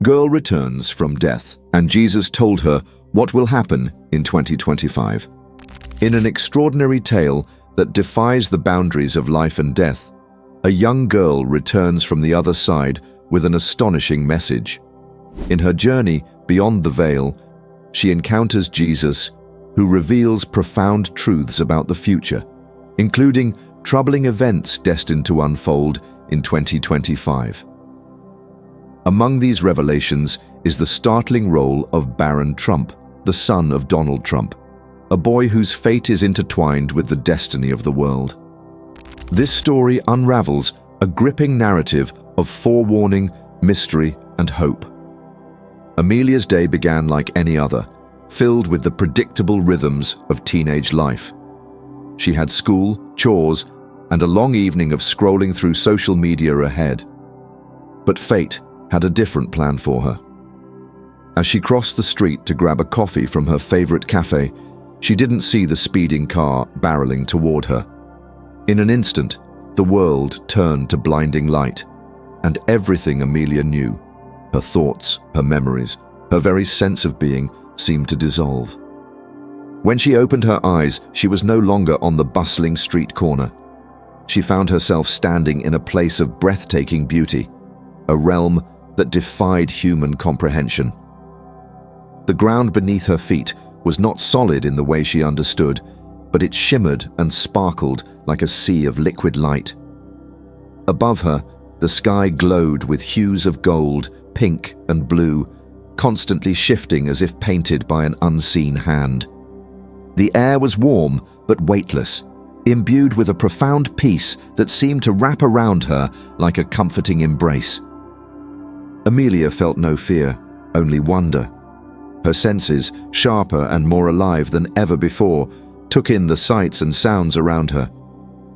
Girl returns from death, and Jesus told her what will happen in 2025. In an extraordinary tale that defies the boundaries of life and death, a young girl returns from the other side with an astonishing message. In her journey beyond the veil, she encounters Jesus, who reveals profound truths about the future, including troubling events destined to unfold in 2025. Among these revelations is the startling role of Barron Trump, the son of Donald Trump, a boy whose fate is intertwined with the destiny of the world. This story unravels a gripping narrative of forewarning, mystery, and hope. Amelia's day began like any other, filled with the predictable rhythms of teenage life. She had school, chores, and a long evening of scrolling through social media ahead. But fate had a different plan for her. As she crossed the street to grab a coffee from her favorite cafe, she didn't see the speeding car barreling toward her. In an instant, the world turned to blinding light, and everything Amelia knew, her thoughts, her memories, her very sense of being, seemed to dissolve. When she opened her eyes, she was no longer on the bustling street corner. She found herself standing in a place of breathtaking beauty, a realm that defied human comprehension. The ground beneath her feet was not solid in the way she understood, but it shimmered and sparkled like a sea of liquid light. Above her, the sky glowed with hues of gold, pink, and blue, constantly shifting as if painted by an unseen hand. The air was warm but weightless, imbued with a profound peace that seemed to wrap around her like a comforting embrace. Amelia felt no fear, only wonder. Her senses, sharper and more alive than ever before, took in the sights and sounds around her.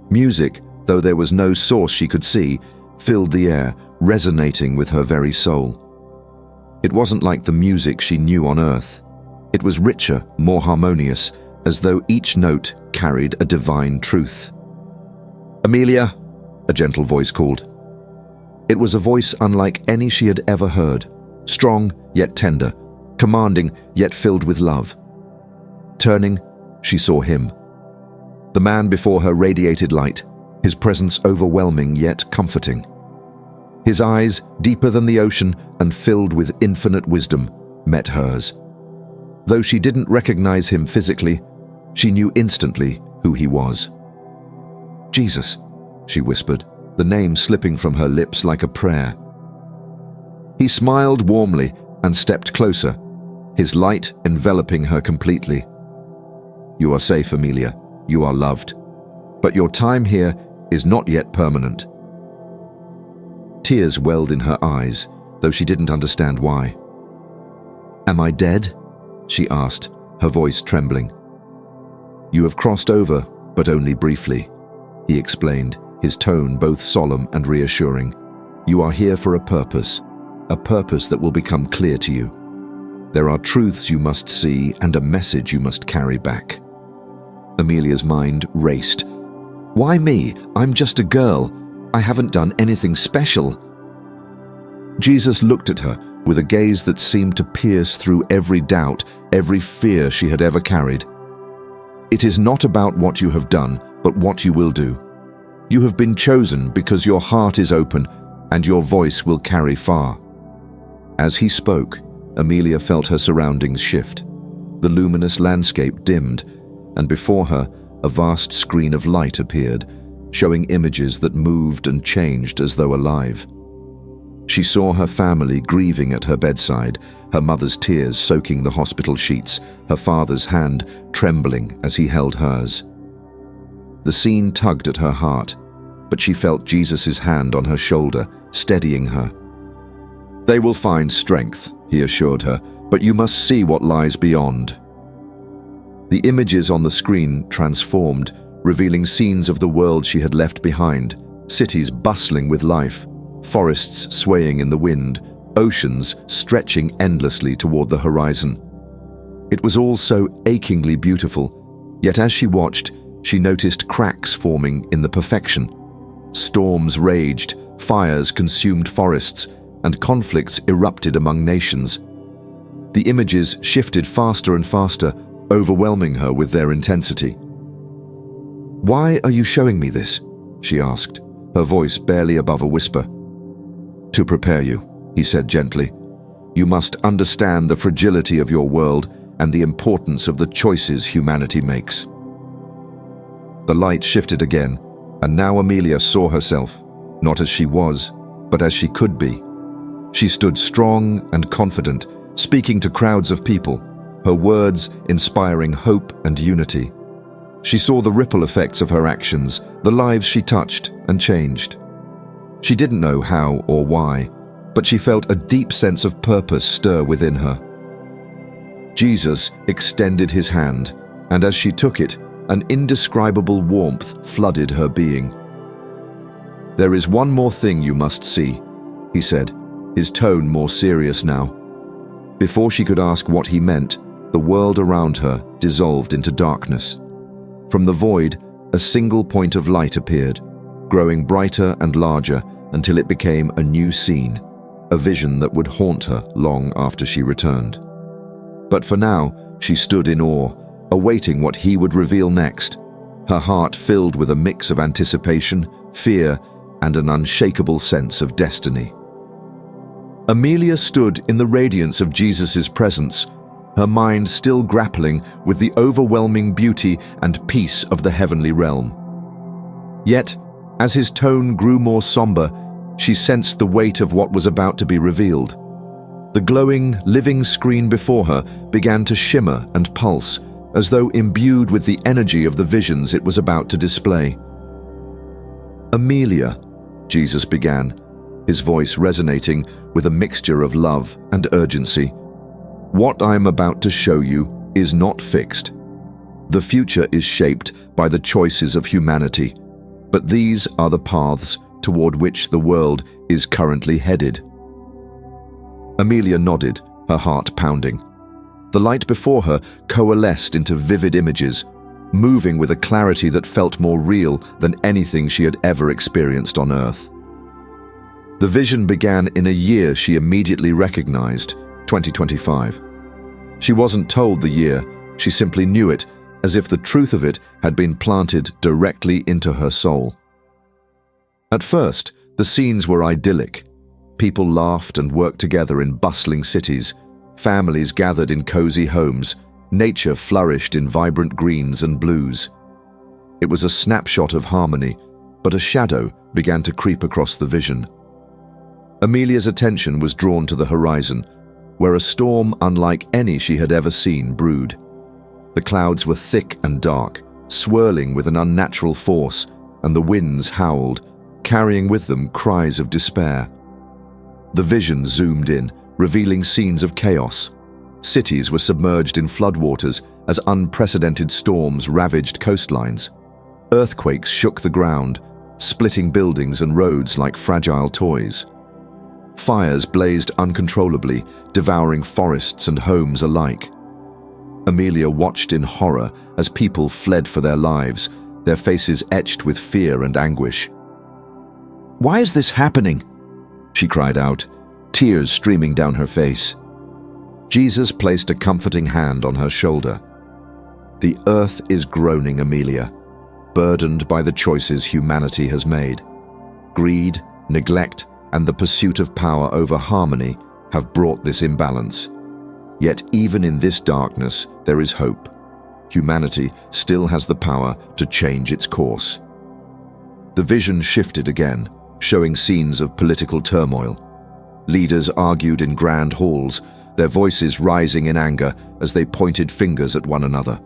Music, though there was no source she could see, filled the air, resonating with her very soul. It wasn't like the music she knew on Earth. It was richer, more harmonious, as though each note carried a divine truth. "Amelia," a gentle voice called. It was a voice unlike any she had ever heard, strong yet tender, commanding yet filled with love. Turning, she saw him. The man before her radiated light, his presence overwhelming yet comforting. His eyes, deeper than the ocean and filled with infinite wisdom, met hers. Though she didn't recognize him physically, she knew instantly who he was. "Jesus," she whispered, the name slipping from her lips like a prayer. He smiled warmly and stepped closer, his light enveloping her completely. "You are safe, Amelia. You are loved. But your time here is not yet permanent." Tears welled in her eyes, though she didn't understand why. "Am I dead?" she asked, her voice trembling. "You have crossed over, but only briefly," he explained, his tone both solemn and reassuring. "You are here for a purpose that will become clear to you. There are truths you must see and a message you must carry back." Amelia's mind raced. "Why me? I'm just a girl. I haven't done anything special." Jesus looked at her with a gaze that seemed to pierce through every doubt, every fear she had ever carried. "It is not about what you have done, but what you will do. You have been chosen because your heart is open and your voice will carry far." As he spoke, Amelia felt her surroundings shift. The luminous landscape dimmed, and before her, a vast screen of light appeared, showing images that moved and changed as though alive. She saw her family grieving at her bedside, her mother's tears soaking the hospital sheets, her father's hand trembling as he held hers. The scene tugged at her heart, but she felt Jesus' hand on her shoulder, steadying her. "They will find strength," he assured her, "but you must see what lies beyond." The images on the screen transformed, revealing scenes of the world she had left behind, cities bustling with life, forests swaying in the wind, oceans stretching endlessly toward the horizon. It was all so achingly beautiful, yet as she watched, she noticed cracks forming in the perfection. Storms raged, fires consumed forests, and conflicts erupted among nations. The images shifted faster and faster, overwhelming her with their intensity. "Why are you showing me this?" she asked, her voice barely above a whisper. "To prepare you," he said gently. "You must understand the fragility of your world and the importance of the choices humanity makes." The light shifted again, and now Amelia saw herself, not as she was, but as she could be. She stood strong and confident, speaking to crowds of people, her words inspiring hope and unity. She saw the ripple effects of her actions, the lives she touched and changed. She didn't know how or why, but she felt a deep sense of purpose stir within her. Jesus extended his hand, and as she took it, an indescribable warmth flooded her being. "There is one more thing you must see," he said, his tone more serious now. Before she could ask what he meant, the world around her dissolved into darkness. From the void, a single point of light appeared, growing brighter and larger until it became a new scene, a vision that would haunt her long after she returned. But for now, she stood in awe, awaiting what he would reveal next, her heart filled with a mix of anticipation, fear, and an unshakable sense of destiny. Amelia stood in the radiance of Jesus' presence, her mind still grappling with the overwhelming beauty and peace of the heavenly realm. Yet, as his tone grew more somber, she sensed the weight of what was about to be revealed. The glowing, living screen before her began to shimmer and pulse, as though imbued with the energy of the visions it was about to display. "Amelia," Jesus began, his voice resonating with a mixture of love and urgency, "what I am about to show you is not fixed. The future is shaped by the choices of humanity, but these are the paths toward which the world is currently headed." Amelia nodded, her heart pounding. The light before her coalesced into vivid images, moving with a clarity that felt more real than anything she had ever experienced on Earth. The vision began in a year she immediately recognized, 2025. She wasn't told the year, she simply knew it, as if the truth of it had been planted directly into her soul. At first, the scenes were idyllic. People laughed and worked together in bustling cities, families gathered in cozy homes, nature flourished in vibrant greens and blues. It was a snapshot of harmony, but a shadow began to creep across the vision. Amelia's attention was drawn to the horizon, where a storm unlike any she had ever seen brewed. The clouds were thick and dark, swirling with an unnatural force, and the winds howled, carrying with them cries of despair. The vision zoomed in, revealing scenes of chaos. Cities were submerged in floodwaters as unprecedented storms ravaged coastlines. Earthquakes shook the ground, splitting buildings and roads like fragile toys. Fires blazed uncontrollably, devouring forests and homes alike. Amelia watched in horror as people fled for their lives, their faces etched with fear and anguish. "Why is this happening?" she cried out, tears streaming down her face. Jesus placed a comforting hand on her shoulder. "The earth is groaning, Amelia, burdened by the choices humanity has made. Greed, neglect, and the pursuit of power over harmony have brought this imbalance. Yet even in this darkness, there is hope. Humanity still has the power to change its course." The vision shifted again, showing scenes of political turmoil. Leaders argued in grand halls, their voices rising in anger as they pointed fingers at one another.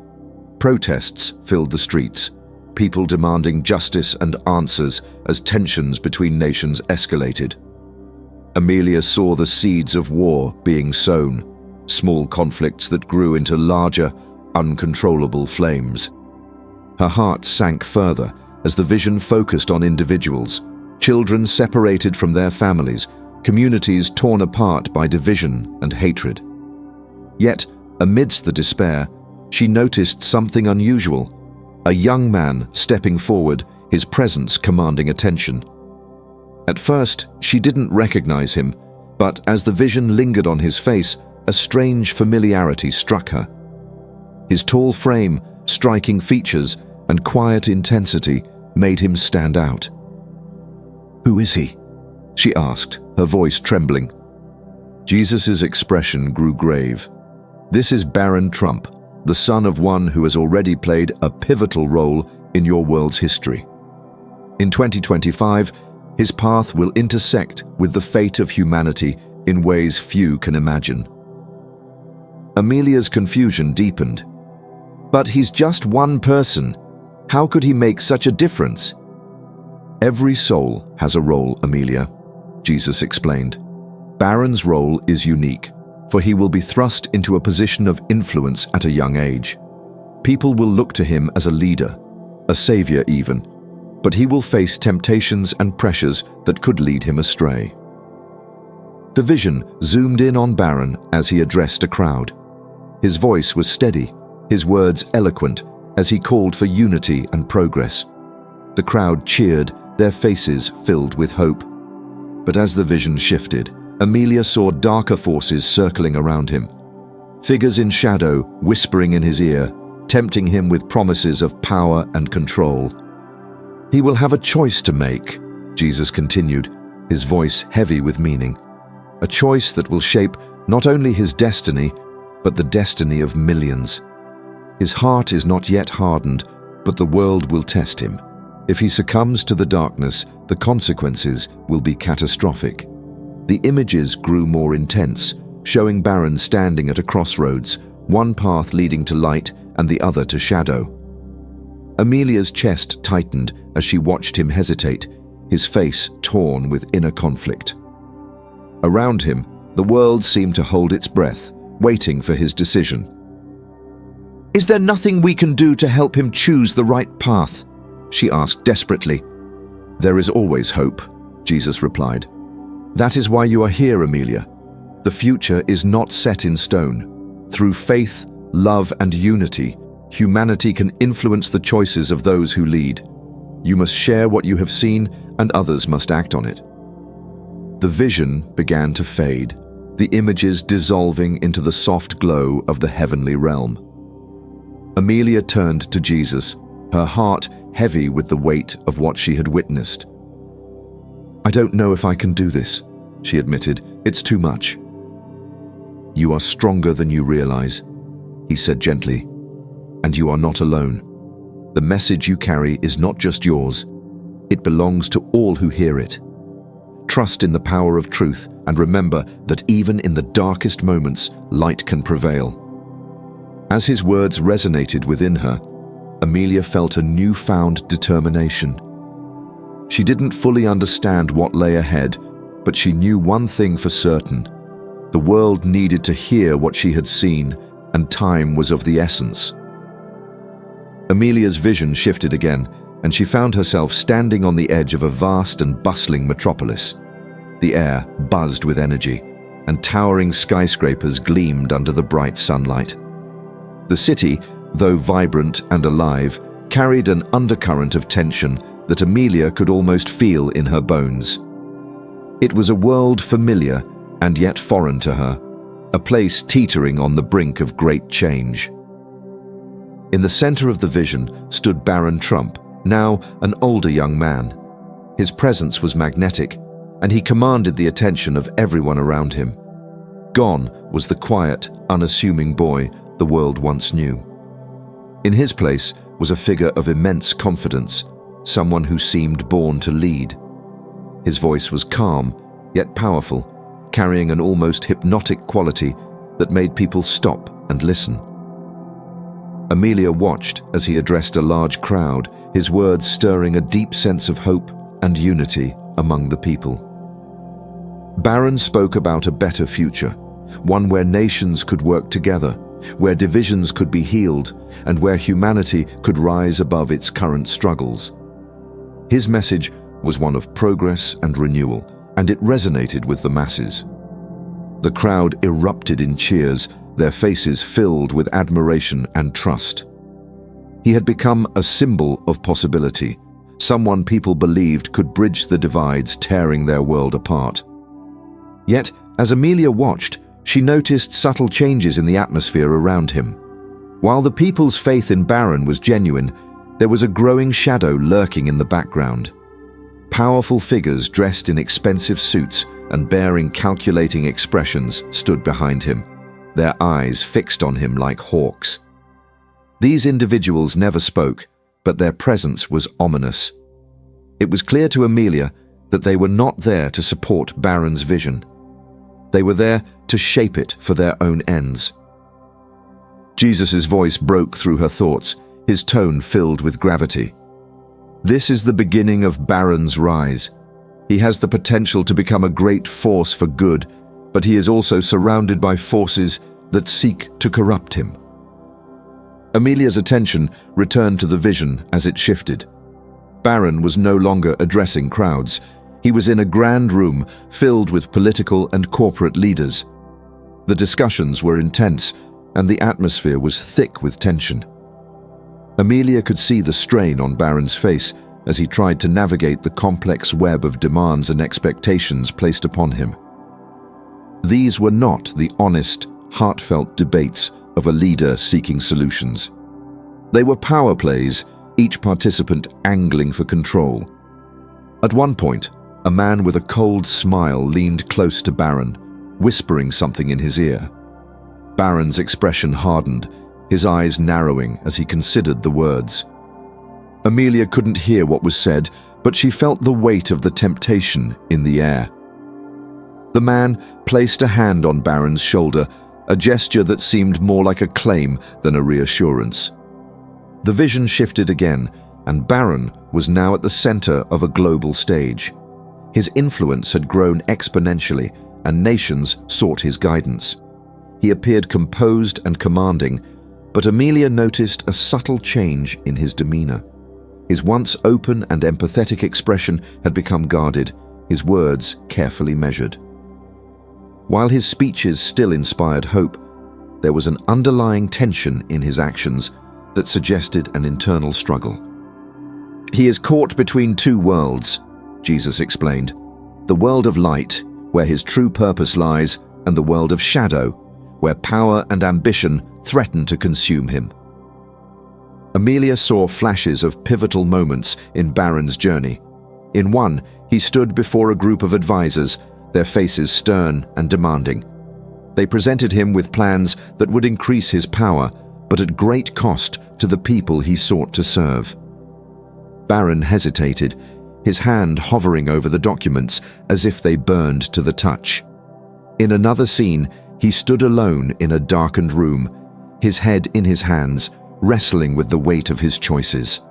Protests filled the streets, people demanding justice and answers as tensions between nations escalated. Amelia saw the seeds of war being sown, small conflicts that grew into larger, uncontrollable flames. Her heart sank further as the vision focused on individuals, children separated from their families, communities torn apart by division and hatred. Yet, amidst the despair, she noticed something unusual. A young man stepping forward, his presence commanding attention. At first, she didn't recognize him, But as the vision lingered on his face, a strange familiarity struck her. His tall frame, striking features, and quiet intensity made him stand out. "Who is he?" she asked, her voice trembling. Jesus' expression grew grave. "This is Baron Trump, the son of one who has already played a pivotal role in your world's history. In 2025, his path will intersect with the fate of humanity in ways few can imagine." Amelia's confusion deepened. "But he's just one person. How could he make such a difference?" "Every soul has a role, Amelia," Jesus explained. "Baron's role is unique, for he will be thrust into a position of influence at a young age. People will look to him as a leader, a savior even, but he will face temptations and pressures that could lead him astray." The vision zoomed in on Baron as he addressed a crowd. His voice was steady, his words eloquent, as he called for unity and progress. The crowd cheered, their faces filled with hope. But as the vision shifted, Amelia saw darker forces circling around him. Figures in shadow whispering in his ear, tempting him with promises of power and control. "He will have a choice to make," Jesus continued, his voice heavy with meaning. "A choice that will shape not only his destiny, but the destiny of millions. His heart is not yet hardened, but the world will test him. If he succumbs to the darkness, the consequences will be catastrophic." The images grew more intense, showing Baron standing at a crossroads, one path leading to light and the other to shadow. Amelia's chest tightened as she watched him hesitate, his face torn with inner conflict. Around him, the world seemed to hold its breath, waiting for his decision. "Is there nothing we can do to help him choose the right path?" she asked desperately. "There is always hope," Jesus replied. "That is why you are here, Amelia. The future is not set in stone. Through faith, love, and unity, humanity can influence the choices of those who lead. You must share what you have seen, and others must act on it." The vision began to fade, the images dissolving into the soft glow of the heavenly realm. Amelia turned to Jesus, her heart heavy with the weight of what she had witnessed. "I don't know if I can do this," she admitted. "It's too much." "You are stronger than you realize," he said gently, "and you are not alone. The message you carry is not just yours. It belongs to all who hear it. Trust in the power of truth and remember that even in the darkest moments, light can prevail." As his words resonated within her, Amelia felt a newfound determination. She didn't fully understand what lay ahead, but she knew one thing for certain. The world needed to hear what she had seen, and time was of the essence. Amelia's vision shifted again, and she found herself standing on the edge of a vast and bustling metropolis. The air buzzed with energy, and towering skyscrapers gleamed under the bright sunlight. The city, though vibrant and alive, carried an undercurrent of tension that Amelia could almost feel in her bones. It was a world familiar and yet foreign to her, a place teetering on the brink of great change. In the center of the vision stood Baron Trump, now an older young man. His presence was magnetic, and he commanded the attention of everyone around him. Gone was the quiet, unassuming boy the world once knew. In his place was a figure of immense confidence, someone who seemed born to lead. His voice was calm, yet powerful, carrying an almost hypnotic quality that made people stop and listen. Amelia watched as he addressed a large crowd, his words stirring a deep sense of hope and unity among the people. Baron spoke about a better future, one where nations could work together, where divisions could be healed, and where humanity could rise above its current struggles. His message was one of progress and renewal, and it resonated with the masses. The crowd erupted in cheers, their faces filled with admiration and trust. He had become a symbol of possibility, someone people believed could bridge the divides tearing their world apart. Yet, As Amelia watched, she noticed subtle changes in the atmosphere around him. While the people's faith in Baron was genuine, there was a growing shadow lurking in the background. Powerful figures dressed in expensive suits and bearing calculating expressions stood behind him, their eyes fixed on him like hawks. These individuals never spoke, but their presence was ominous. It was clear to Amelia that they were not there to support Baron's vision. They were there to shape it for their own ends. Jesus' voice broke through her thoughts, his tone filled with gravity. This is the beginning of Baron's rise. He has the potential to become a great force for good, but he is also surrounded by forces that seek to corrupt him. Amelia's attention returned to the vision as it shifted. Baron was no longer addressing crowds. He was in a grand room filled with political and corporate leaders. The discussions were intense, and the atmosphere was thick with tension. Amelia could see the strain on Baron's face as he tried to navigate the complex web of demands and expectations placed upon him. These were not the honest, heartfelt debates of a leader seeking solutions. They were power plays, each participant angling for control. At one point, a man with a cold smile leaned close to Baron, whispering something in his ear. Baron's expression hardened, his eyes narrowing as he considered the words. Amelia couldn't hear what was said, but she felt the weight of the temptation in the air. The man placed a hand on Baron's shoulder, a gesture that seemed more like a claim than a reassurance. The vision shifted again, and Baron was now at the center of a global stage. His influence had grown exponentially, and nations sought his guidance. He appeared composed and commanding, but Amelia noticed a subtle change in his demeanor. His once open and empathetic expression had become guarded, his words carefully measured. While his speeches still inspired hope, there was an underlying tension in his actions that suggested an internal struggle. He is caught between two worlds, Jesus explained. The world of light, where his true purpose lies, and the world of shadow, where power and ambition threaten to consume him. Amelia saw flashes of pivotal moments in Baron's journey. In one, he stood before a group of advisors, their faces stern and demanding. They presented him with plans that would increase his power, but at great cost to the people he sought to serve. Baron hesitated, his hand hovering over the documents as if they burned to the touch. In another scene, he stood alone in a darkened room, his head in his hands, wrestling with the weight of his choices.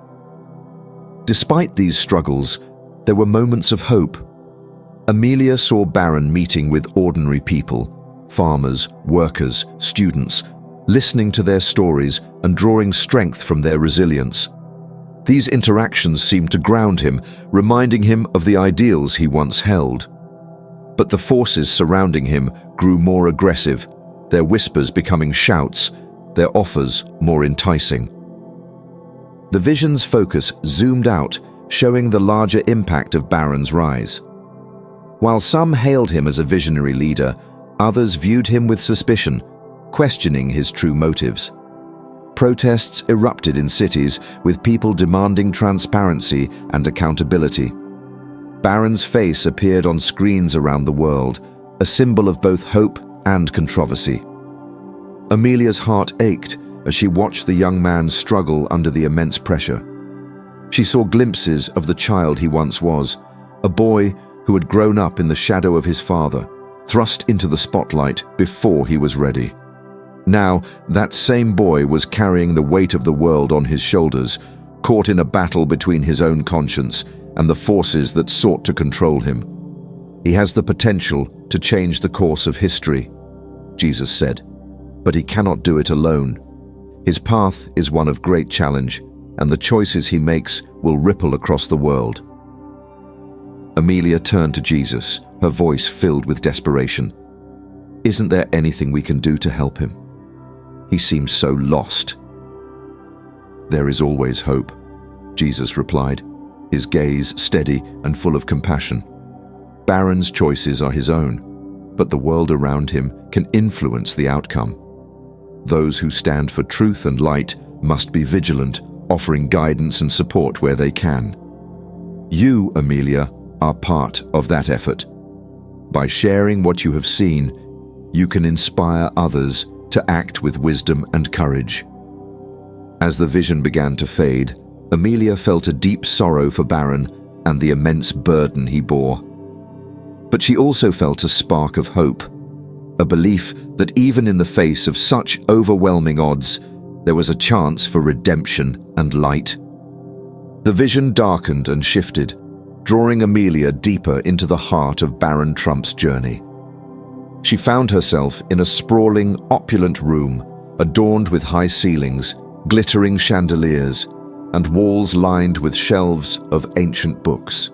Despite these struggles, there were moments of hope. Amelia saw Baron meeting with ordinary people, farmers, workers, students, listening to their stories and drawing strength from their resilience. These interactions seemed to ground him, reminding him of the ideals he once held. But the forces surrounding him grew more aggressive, their whispers becoming shouts, their offers more enticing. The vision's focus zoomed out, showing the larger impact of Baron's rise. While some hailed him as a visionary leader, others viewed him with suspicion, questioning his true motives. Protests erupted in cities, with people demanding transparency and accountability. Baron's face appeared on screens around the world, a symbol of both hope and controversy. Amelia's heart ached as she watched the young man struggle under the immense pressure. She saw glimpses of the child he once was, a boy who had grown up in the shadow of his father, thrust into the spotlight before he was ready. Now, that same boy was carrying the weight of the world on his shoulders, caught in a battle between his own conscience and the forces that sought to control him. He has the potential to change the course of history, Jesus said, but he cannot do it alone. His path is one of great challenge, and the choices he makes will ripple across the world. Amelia turned to Jesus, her voice filled with desperation. Isn't there anything we can do to help him? He seems so lost. There is always hope, Jesus replied, his gaze steady and full of compassion. Baron's choices are his own, but the world around him can influence the outcome. Those who stand for truth and light must be vigilant, offering guidance and support where they can. You, Amelia, are part of that effort. By sharing what you have seen, you can inspire others to act with wisdom and courage. As the vision began to fade, Amelia felt a deep sorrow for Baron and the immense burden he bore. But she also felt a spark of hope, a belief that even in the face of such overwhelming odds, there was a chance for redemption and light. The vision darkened and shifted, drawing Amelia deeper into the heart of Baron Trump's journey. She found herself in a sprawling, opulent room, adorned with high ceilings, glittering chandeliers, and walls lined with shelves of ancient books.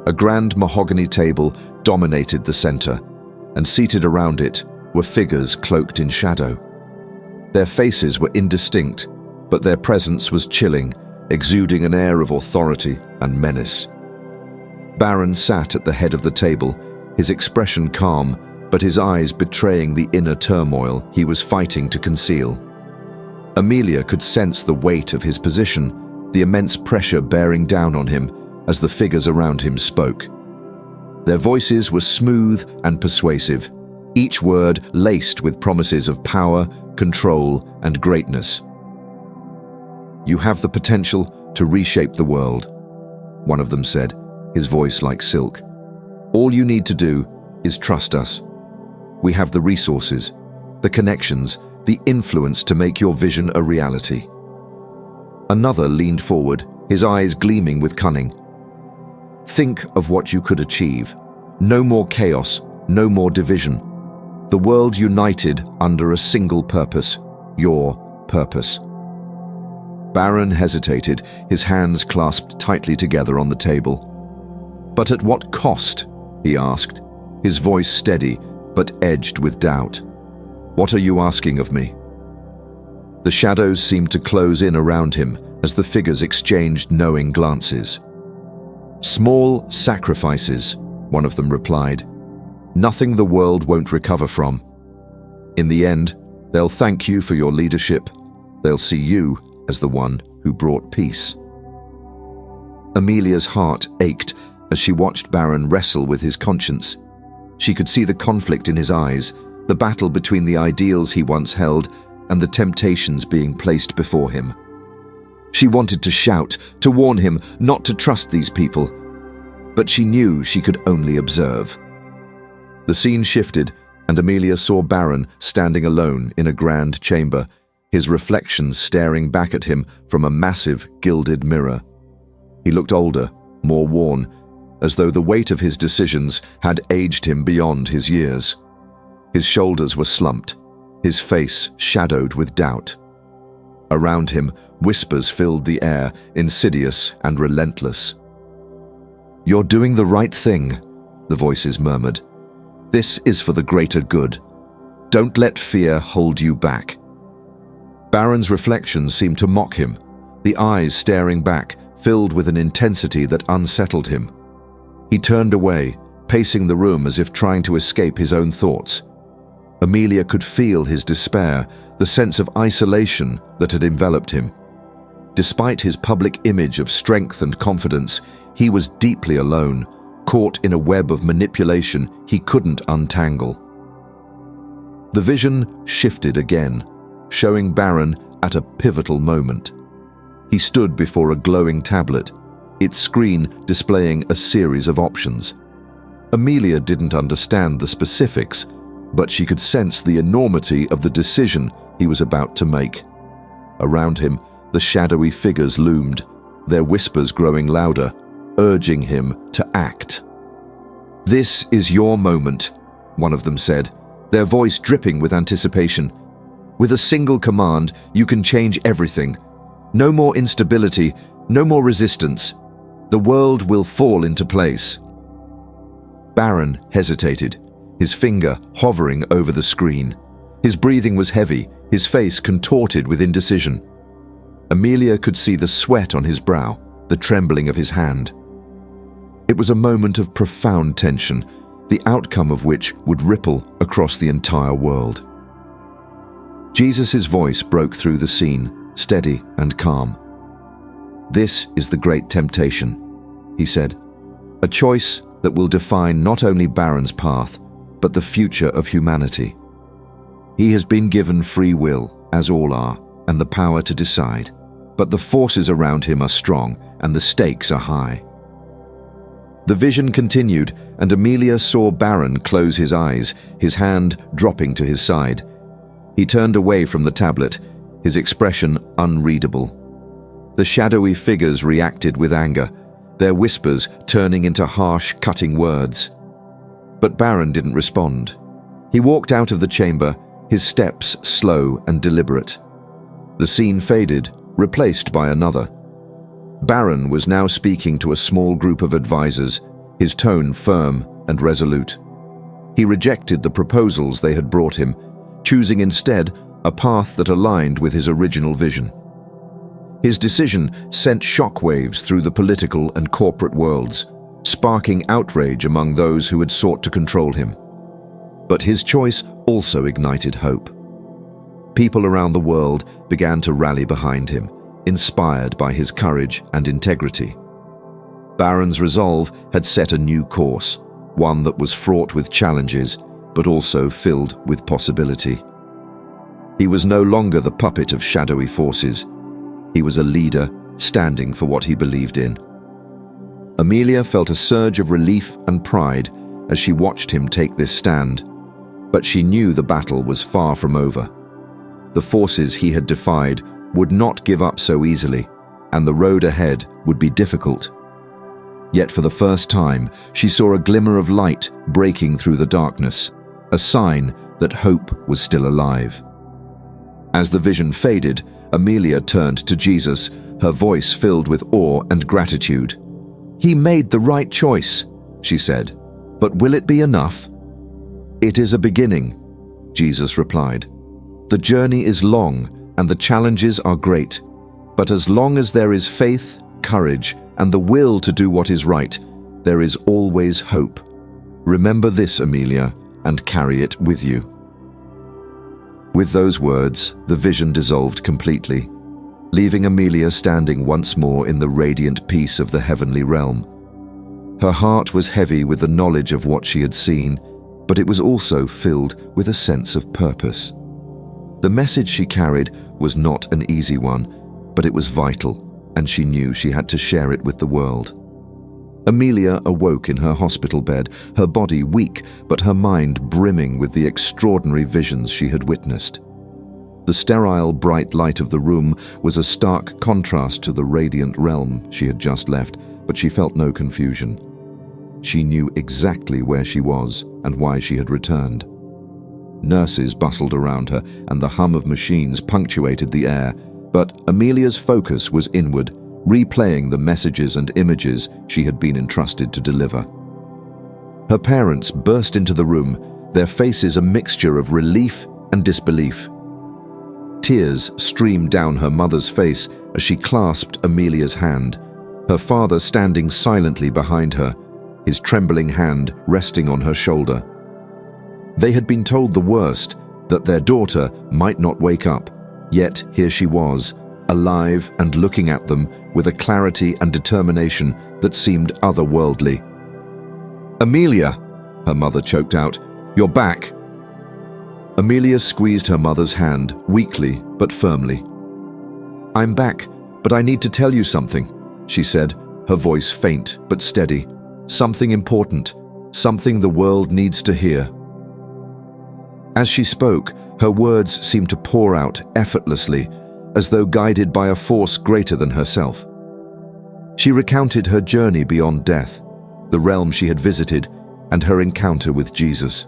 A grand mahogany table dominated the center, and seated around it were figures cloaked in shadow. Their faces were indistinct, but their presence was chilling, exuding an air of authority and menace. Baron sat at the head of the table, his expression calm, but his eyes betraying the inner turmoil he was fighting to conceal. Amelia could sense the weight of his position, the immense pressure bearing down on him as the figures around him spoke. Their voices were smooth and persuasive, each word laced with promises of power, control, and greatness. "You have the potential to reshape the world," one of them said, his voice like silk. "All you need to do is trust us. We have the resources, the connections, the influence to make your vision a reality." Another leaned forward, his eyes gleaming with cunning. "Think of what you could achieve. No more chaos, no more division. The world united under a single purpose, your purpose." Baron hesitated, his hands clasped tightly together on the table. "But at what cost?" he asked, his voice steady but edged with doubt. "What are you asking of me?" The shadows seemed to close in around him as the figures exchanged knowing glances. "Small sacrifices," one of them replied. "Nothing the world won't recover from. In the end, they'll thank you for your leadership. They'll see you as the one who brought peace." Amelia's heart ached as she watched Baron wrestle with his conscience. She could see the conflict in his eyes, the battle between the ideals he once held and the temptations being placed before him. She wanted to shout, to warn him not to trust these people, but she knew she could only observe. The scene shifted, and Amelia saw Baron standing alone in a grand chamber, his reflection staring back at him from a massive gilded mirror. He looked older, more worn, as though the weight of his decisions had aged him beyond his years. His shoulders were slumped, his face shadowed with doubt. Around him, whispers filled the air, insidious and relentless. "You're doing the right thing," the voices murmured. "This is for the greater good. Don't let fear hold you back." Baron's reflections seemed to mock him, the eyes staring back, filled with an intensity that unsettled him. He turned away, pacing the room as if trying to escape his own thoughts. Amelia could feel his despair, the sense of isolation that had enveloped him. Despite his public image of strength and confidence, he was deeply alone, caught in a web of manipulation he couldn't untangle. The vision shifted again, showing Baron at a pivotal moment. He stood before a glowing tablet, its screen displaying a series of options. Amelia didn't understand the specifics, but she could sense the enormity of the decision he was about to make. Around him, the shadowy figures loomed, their whispers growing louder, urging him to act. "This is your moment," one of them said, their voice dripping with anticipation. "With a single command, you can change everything. No more instability, no more resistance. The world will fall into place." Baron hesitated, his finger hovering over the screen. His breathing was heavy, his face contorted with indecision. Amelia could see the sweat on his brow, the trembling of his hand. It was a moment of profound tension, the outcome of which would ripple across the entire world. Jesus' voice broke through the scene, steady and calm. "This is the great temptation," he said, "a choice that will define not only Baron's path, but the future of humanity. He has been given free will, as all are, and the power to decide. But the forces around him are strong, and the stakes are high." The vision continued, and Amelia saw Baron close his eyes, his hand dropping to his side. He turned away from the tablet, his expression unreadable. The shadowy figures reacted with anger, their whispers turning into harsh, cutting words. But Baron didn't respond. He walked out of the chamber, his steps slow and deliberate. The scene faded, replaced by another. Baron was now speaking to a small group of advisors, his tone firm and resolute. He rejected the proposals they had brought him, choosing instead a path that aligned with his original vision. His decision sent shockwaves through the political and corporate worlds, sparking outrage among those who had sought to control him. But his choice also ignited hope. People around the world began to rally behind him, inspired by his courage and integrity. Baron's resolve had set a new course, one that was fraught with challenges, but also filled with possibility. He was no longer the puppet of shadowy forces. He was a leader, standing for what he believed in. Amelia felt a surge of relief and pride as she watched him take this stand, but she knew the battle was far from over. The forces he had defied would not give up so easily, and the road ahead would be difficult. Yet for the first time, she saw a glimmer of light breaking through the darkness, a sign that hope was still alive. As the vision faded, Amelia turned to Jesus, her voice filled with awe and gratitude. "He made the right choice," she said. "But will it be enough?" "It is a beginning," Jesus replied. "The journey is long and the challenges are great. But as long as there is faith, courage, and the will to do what is right, there is always hope. Remember this, Amelia, and carry it with you." With those words, the vision dissolved completely, leaving Amelia standing once more in the radiant peace of the heavenly realm. Her heart was heavy with the knowledge of what she had seen, but it was also filled with a sense of purpose. The message she carried was not an easy one, but it was vital, and she knew she had to share it with the world. Amelia awoke in her hospital bed, her body weak, but her mind brimming with the extraordinary visions she had witnessed. The sterile, bright light of the room was a stark contrast to the radiant realm she had just left, but she felt no confusion. She knew exactly where she was and why she had returned. Nurses bustled around her, and the hum of machines punctuated the air, but Amelia's focus was inward, replaying the messages and images she had been entrusted to deliver. Her parents burst into the room, their faces a mixture of relief and disbelief. Tears streamed down her mother's face as she clasped Amelia's hand, her father standing silently behind her, his trembling hand resting on her shoulder. They had been told the worst, that their daughter might not wake up, yet here she was, alive and looking at them with a clarity and determination that seemed otherworldly. "Amelia," her mother choked out, "you're back." Amelia squeezed her mother's hand, weakly but firmly. "I'm back, but I need to tell you something," she said, her voice faint but steady. "Something important, something the world needs to hear." As she spoke, her words seemed to pour out effortlessly, as though guided by a force greater than herself. She recounted her journey beyond death, the realm she had visited, and her encounter with Jesus.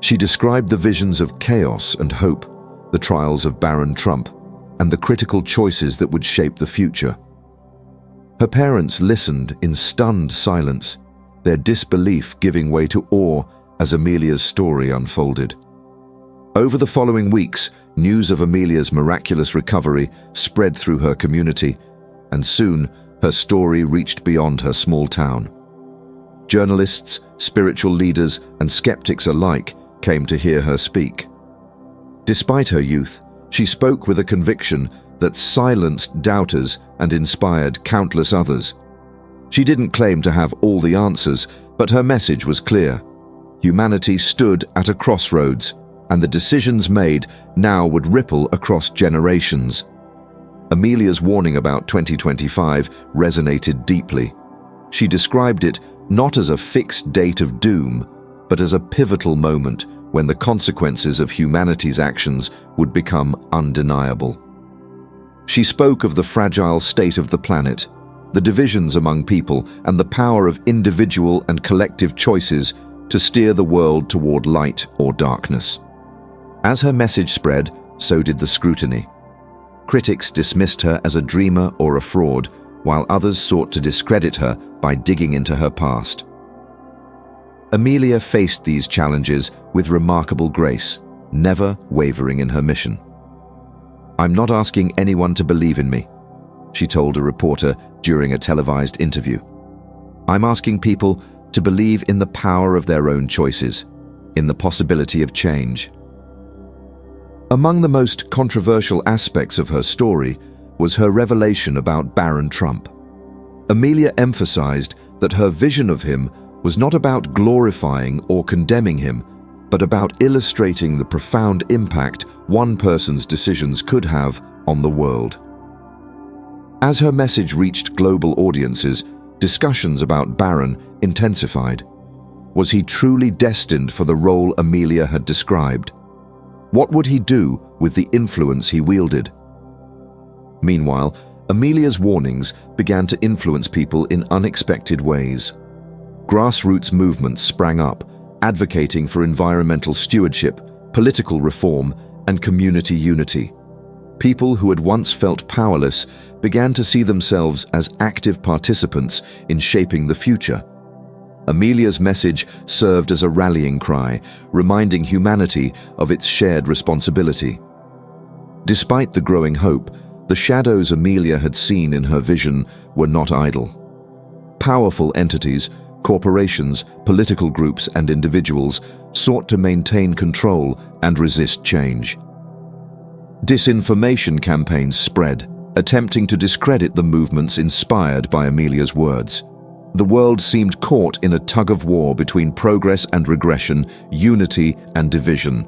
She described the visions of chaos and hope, the trials of Baron Trump, and the critical choices that would shape the future. Her parents listened in stunned silence, their disbelief giving way to awe as Amelia's story unfolded. Over the following weeks, news of Amelia's miraculous recovery spread through her community, and soon her story reached beyond her small town. Journalists, spiritual leaders, and skeptics alike came to hear her speak. Despite her youth, she spoke with a conviction that silenced doubters and inspired countless others. She didn't claim to have all the answers, but her message was clear. Humanity stood at a crossroads, and the decisions made now would ripple across generations. Amelia's warning about 2025 resonated deeply. She described it not as a fixed date of doom, but as a pivotal moment when the consequences of humanity's actions would become undeniable. She spoke of the fragile state of the planet, the divisions among people, and the power of individual and collective choices to steer the world toward light or darkness. As her message spread, so did the scrutiny. Critics dismissed her as a dreamer or a fraud, while others sought to discredit her by digging into her past. Amelia faced these challenges with remarkable grace, never wavering in her mission. "I'm not asking anyone to believe in me," she told a reporter during a televised interview. "I'm asking people to believe in the power of their own choices, in the possibility of change." Among the most controversial aspects of her story was her revelation about Barron Trump. Amelia emphasized that her vision of him was not about glorifying or condemning him, but about illustrating the profound impact one person's decisions could have on the world. As her message reached global audiences, discussions about Barron intensified. Was he truly destined for the role Amelia had described? What would he do with the influence he wielded? Meanwhile, Amelia's warnings began to influence people in unexpected ways. Grassroots movements sprang up, advocating for environmental stewardship, political reform, and community unity. People who had once felt powerless began to see themselves as active participants in shaping the future. Amelia's message served as a rallying cry, reminding humanity of its shared responsibility. Despite the growing hope, the shadows Amelia had seen in her vision were not idle. Powerful entities, corporations, political groups, and individuals sought to maintain control and resist change. Disinformation campaigns spread, attempting to discredit the movements inspired by Amelia's words. The world seemed caught in a tug-of-war between progress and regression, unity and division.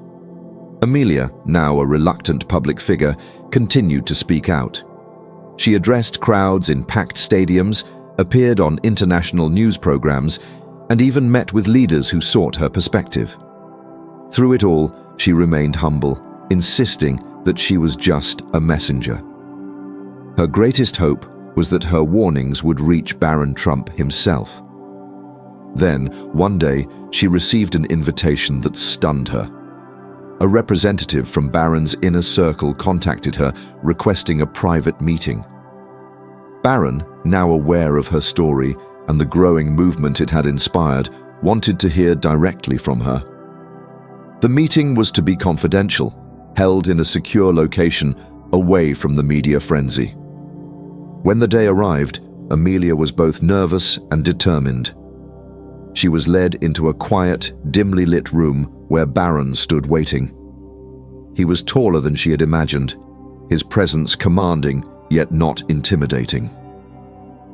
Amelia, now a reluctant public figure, continued to speak out. She addressed crowds in packed stadiums, appeared on international news programs, and even met with leaders who sought her perspective. Through it all, she remained humble, insisting that she was just a messenger. Her greatest hope was that her warnings would reach Barron Trump himself. Then, one day, she received an invitation that stunned her. A representative from Barron's inner circle contacted her, requesting a private meeting. Barron, now aware of her story and the growing movement it had inspired, wanted to hear directly from her. The meeting was to be confidential, held in a secure location away from the media frenzy. When the day arrived, Amelia was both nervous and determined. She was led into a quiet, dimly lit room where Barron stood waiting. He was taller than she had imagined, his presence commanding yet not intimidating.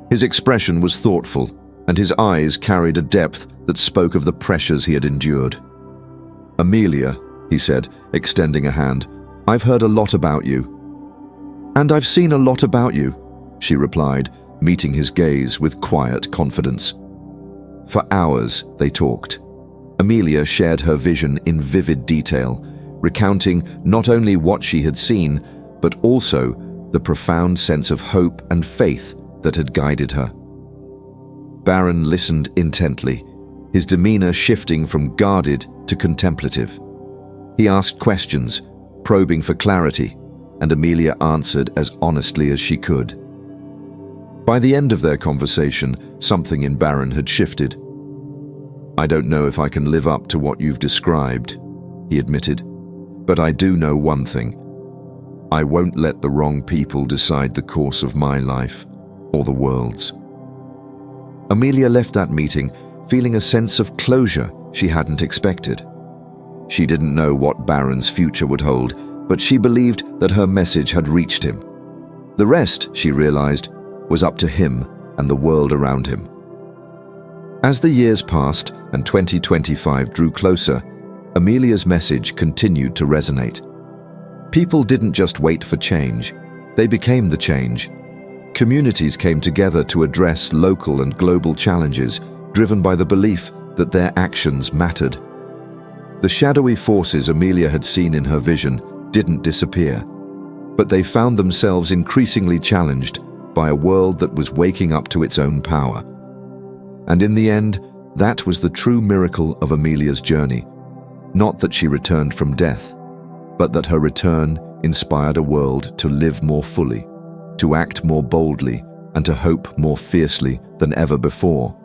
His expression was thoughtful, and his eyes carried a depth that spoke of the pressures he had endured. "Amelia," he said, extending a hand, "I've heard a lot about you." "And I've seen a lot about you," she replied, meeting his gaze with quiet confidence. For hours they talked. Amelia shared her vision in vivid detail, recounting not only what she had seen, but also the profound sense of hope and faith that had guided her. Barron listened intently, his demeanor shifting from guarded to contemplative. He asked questions, probing for clarity, and Amelia answered as honestly as she could. By the end of their conversation, something in Barron had shifted. "I don't know if I can live up to what you've described," he admitted, "but I do know one thing. I won't let the wrong people decide the course of my life or the world's." Amelia left that meeting feeling a sense of closure she hadn't expected. She didn't know what Baron's future would hold, but she believed that her message had reached him. The rest, she realized, was up to him and the world around him. As the years passed and 2025 drew closer, Amelia's message continued to resonate. People didn't just wait for change, they became the change. Communities came together to address local and global challenges, driven by the belief that their actions mattered. The shadowy forces Amelia had seen in her vision didn't disappear, but they found themselves increasingly challenged by a world that was waking up to its own power. And in the end, that was the true miracle of Amelia's journey. Not that she returned from death, but that her return inspired a world to live more fully, to act more boldly, and to hope more fiercely than ever before.